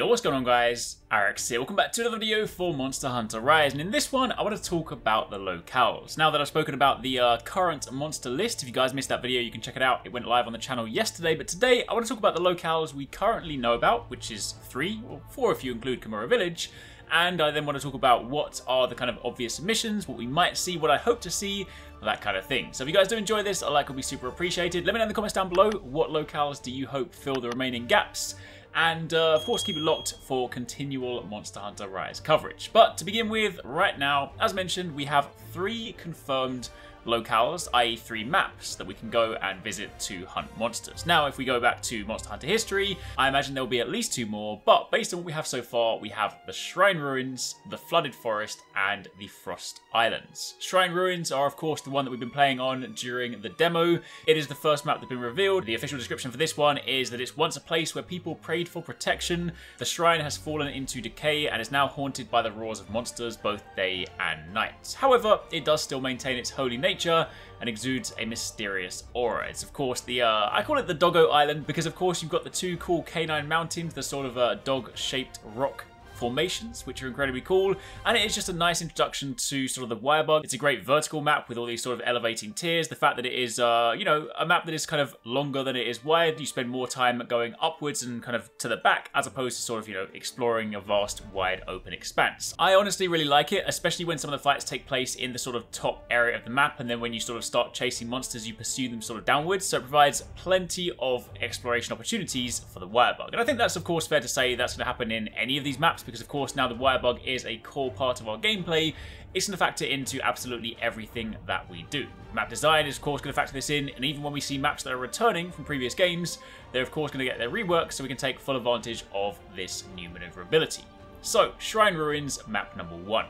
Yo, what's going on guys? Arekkz here. Welcome back to another video for Monster Hunter Rise, and in this one I want to talk about the locales. Now that I've spoken about the current monster list, if you guys missed that video you can check it out. It went live on the channel yesterday, but today I want to talk about the locales we currently know about, which is 3 or 4 if you include Kamura Village. And I then want to talk about what are the kind of obvious missions, what we might see, what I hope to see, that kind of thing. So if you guys do enjoy this, a like will be super appreciated. Let me know in the comments down below, what locales do you hope fill the remaining gaps? And of course keep it locked for continual Monster Hunter Rise coverage. But to begin with, right now, as mentioned, we have 3 confirmed locales, i.e. 3 maps that we can go and visit to hunt monsters. Now, if we go back to Monster Hunter history, I imagine there will be at least 2 more, but based on what we have so far, we have the Shrine Ruins, the Flooded Forest, and the Frost Islands. Shrine Ruins are, of course, the one that we've been playing on during the demo. It is the first map that's been revealed. The official description for this one is that it's once a place where people prayed for protection. The shrine has fallen into decay and is now haunted by the roars of monsters, both day and night. However, it does still maintain its holy nature and exudes a mysterious aura. It's of course the, I call it the Doggo Island because of course you've got the 2 cool canine mountains, the sort of dog-shaped rock formations, which are incredibly cool, and it is just a nice introduction to sort of the Wirebug. It's a great vertical map with all these sort of elevating tiers. The fact that it is, you know, a map that is kind of longer than it is wide. You spend more time going upwards and kind of to the back, as opposed to sort of, you know, exploring a vast, wide open expanse. I honestly really like it, especially when some of the fights take place in the sort of top area of the map, and then when you sort of start chasing monsters, you pursue them sort of downwards, so it provides plenty of exploration opportunities for the Wirebug. And I think that's of course fair to say that's going to happen in any of these maps, because of course now the Wirebug is a core part of our gameplay. It's going to factor into absolutely everything that we do. Map design is of course going to factor this in, and even when we see maps that are returning from previous games, they're of course going to get their rework so we can take full advantage of this new maneuverability. So, Shrine Ruins, map number 1.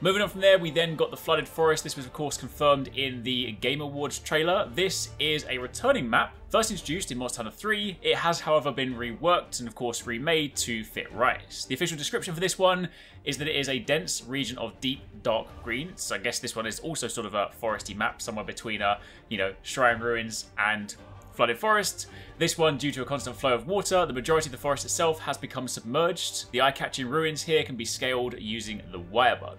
Moving on from there, we then got the Flooded Forest. This was of course confirmed in the Game Awards trailer. This is a returning map, first introduced in Monster Hunter 3. It has however been reworked and of course remade to fit Rise. The official description for this one is that it is a dense region of deep dark green. So I guess this one is also sort of a foresty map, somewhere between you know, Shrine Ruins and Flooded Forest. This one, due to a constant flow of water, the majority of the forest itself has become submerged. The eye-catching ruins here can be scaled using the Wirebug.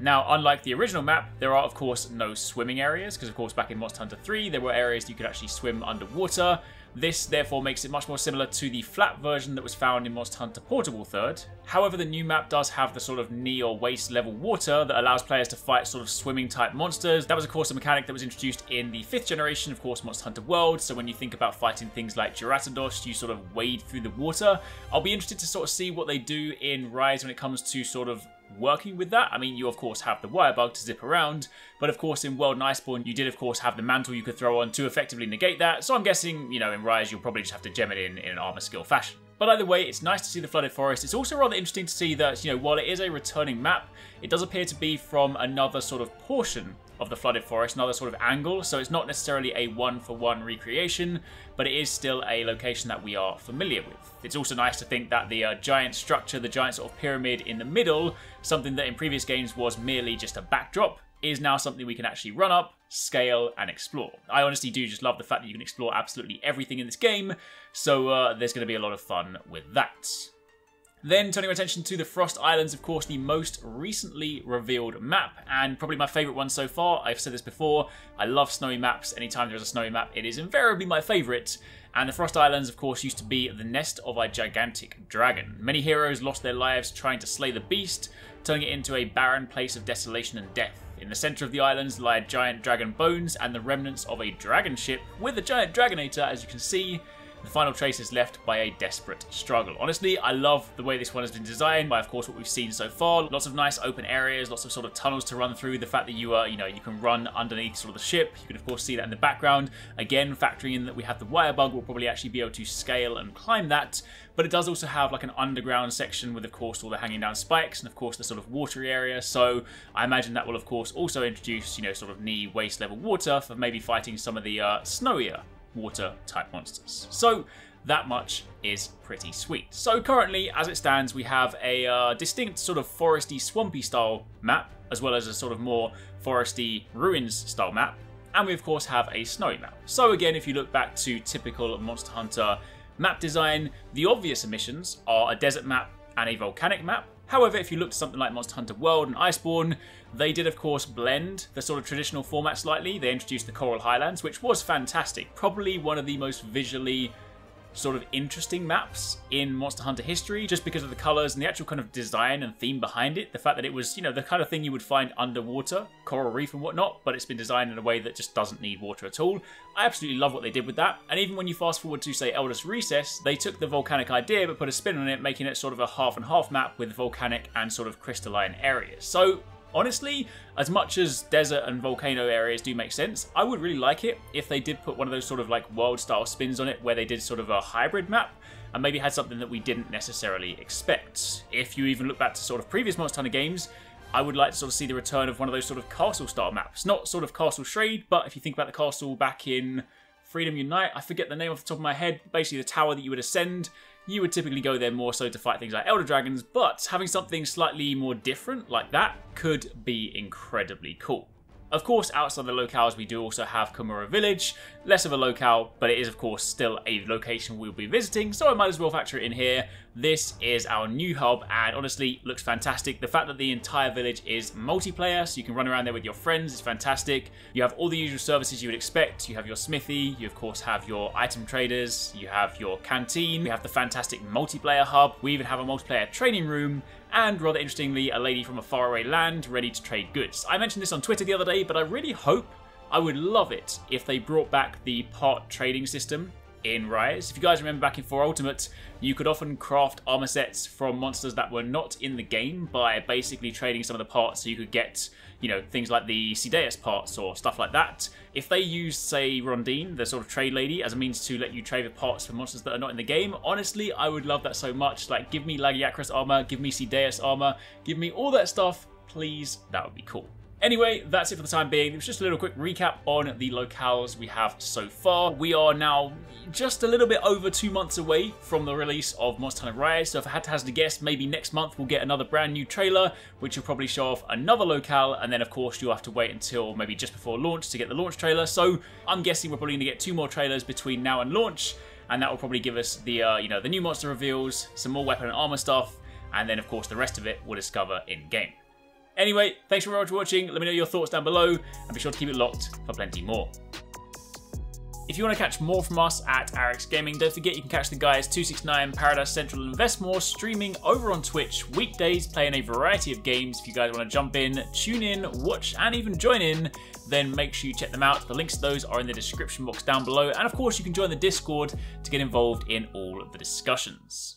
Now, unlike the original map, there are of course no swimming areas, because of course back in Monster Hunter 3 there were areas you could actually swim underwater. This therefore makes it much more similar to the flat version that was found in Monster Hunter Portable 3rd. However, the new map does have the sort of knee or waist level water that allows players to fight sort of swimming type monsters. That was of course a mechanic that was introduced in the 5th generation, of course, Monster Hunter World. So when you think about fighting things like Duratados, you sort of wade through the water. I'll be interested to sort of see what they do in Rise when it comes to sort of working with that. I mean, you of course have the Wirebug to zip around, but of course in World and Iceborne you did of course have the mantle you could throw on to effectively negate that. So I'm guessing, you know, in Rise you'll probably just have to gem it in an armor skill fashion. But either way, it's nice to see the Flooded Forest. It's also rather interesting to see that, you know, while it is a returning map, it does appear to be from another sort of portion of the Flooded Forest, another sort of angle, so it's not necessarily a one-for-one recreation, but it is still a location that we are familiar with. It's also nice to think that the giant structure, the giant sort of pyramid in the middle, something that in previous games was merely just a backdrop, is now something we can actually run up, scale, and explore. I honestly do just love the fact that you can explore absolutely everything in this game, so there's going to be a lot of fun with that. Then turning our attention to the Frost Islands, of course the most recently revealed map, and probably my favourite one so far. I've said this before, I love snowy maps. Anytime there's a snowy map, it is invariably my favourite. And the Frost Islands, of course, used to be the nest of a gigantic dragon. Many heroes lost their lives trying to slay the beast, turning it into a barren place of desolation and death. In the centre of the islands lie giant dragon bones and the remnants of a dragon ship with a giant dragonator, as you can see. The final trace is left by a desperate struggle. Honestly, I love the way this one has been designed by, of course, what we've seen so far. Lots of nice open areas, lots of sort of tunnels to run through. The fact that you you know, you can run underneath sort of the ship. You can, of course, see that in the background. Again, factoring in that we have the Wirebug, we'll probably actually be able to scale and climb that. But it does also have like an underground section with, of course, all the hanging down spikes and, of course, the sort of watery area. So I imagine that will, of course, also introduce, you know, sort of knee, waist level water for maybe fighting some of the snowier water type monsters. So that much is pretty sweet. So currently, as it stands, we have a distinct sort of foresty, swampy style map, as well as a sort of more foresty ruins style map. And we of course have a snowy map. So again, if you look back to typical Monster Hunter Map design, the obvious omissions are a desert map and a volcanic map. However, if you look at something like Monster Hunter World and Iceborne, they did of course blend the sort of traditional format slightly. They introduced the Coral Highlands, which was fantastic. Probably one of the most visually sort of interesting maps in Monster Hunter history, just because of the colours and the actual kind of design and theme behind it. The fact that it was, you know, the kind of thing you would find underwater, coral reef and whatnot, but it's been designed in a way that just doesn't need water at all. I absolutely love what they did with that. And even when you fast forward to, say, Eldest Recess, they took the volcanic idea but put a spin on it, making it sort of a half and half map with volcanic and sort of crystalline areas. So honestly, as much as desert and volcano areas do make sense, I would really like it if they did put one of those sort of like world style spins on it, where they did sort of a hybrid map and maybe had something that we didn't necessarily expect. If you even look back to sort of previous Monster Hunter games, I would like to sort of see the return of one of those sort of castle style maps. Not sort of Castle Shade, but if you think about the castle back in Freedom Unite, I forget the name off the top of my head, basically the tower that you would ascend. You would typically go there more so to fight things like Elder Dragons, but having something slightly more different like that could be incredibly cool. Of course, outside the locales, we do also have Kamura Village, less of a locale, but it is of course still a location we'll be visiting, so I might as well factor it in here. This is our new hub, and honestly, looks fantastic. The fact that the entire village is multiplayer, so you can run around there with your friends, is fantastic. You have all the usual services you would expect. You have your smithy, you of course have your item traders, you have your canteen, you have the fantastic multiplayer hub, we even have a multiplayer training room, and rather interestingly, a lady from a faraway land ready to trade goods. I mentioned this on Twitter the other day, but I really hope, I would love it if they brought back the part trading system in Rise. If you guys remember back in 4 Ultimate, you could often craft armor sets from monsters that were not in the game by basically trading some of the parts, so you could get, you know, things like the Sideus parts or stuff like that. If they used, say, Rondine, the sort of trade lady, as a means to let you trade with parts for monsters that are not in the game, honestly, I would love that so much. Like, give me Lagiacrus armor, give me Sideus armor, give me all that stuff, please. That would be cool. Anyway, that's it for the time being. It was just a little quick recap on the locales we have so far. We are now just a little bit over 2 months away from the release of Monster Hunter Rise, so if I had to hazard a guess, maybe next month we'll get another brand new trailer, which will probably show off another locale, and then of course you'll have to wait until maybe just before launch to get the launch trailer. So I'm guessing we're probably going to get 2 more trailers between now and launch, and that will probably give us the you know, the new monster reveals, some more weapon and armor stuff, and then of course the rest of it we'll discover in game. Anyway, thanks very much for watching. Let me know your thoughts down below, and be sure to keep it locked for plenty more. If you want to catch more from us at Arekkz Gaming, don't forget you can catch the guys TwoSixNine, Paradise Central and Investmore streaming over on Twitch weekdays, playing a variety of games. If you guys want to jump in, tune in, watch and even join in, then make sure you check them out. The links to those are in the description box down below, and of course you can join the Discord to get involved in all of the discussions.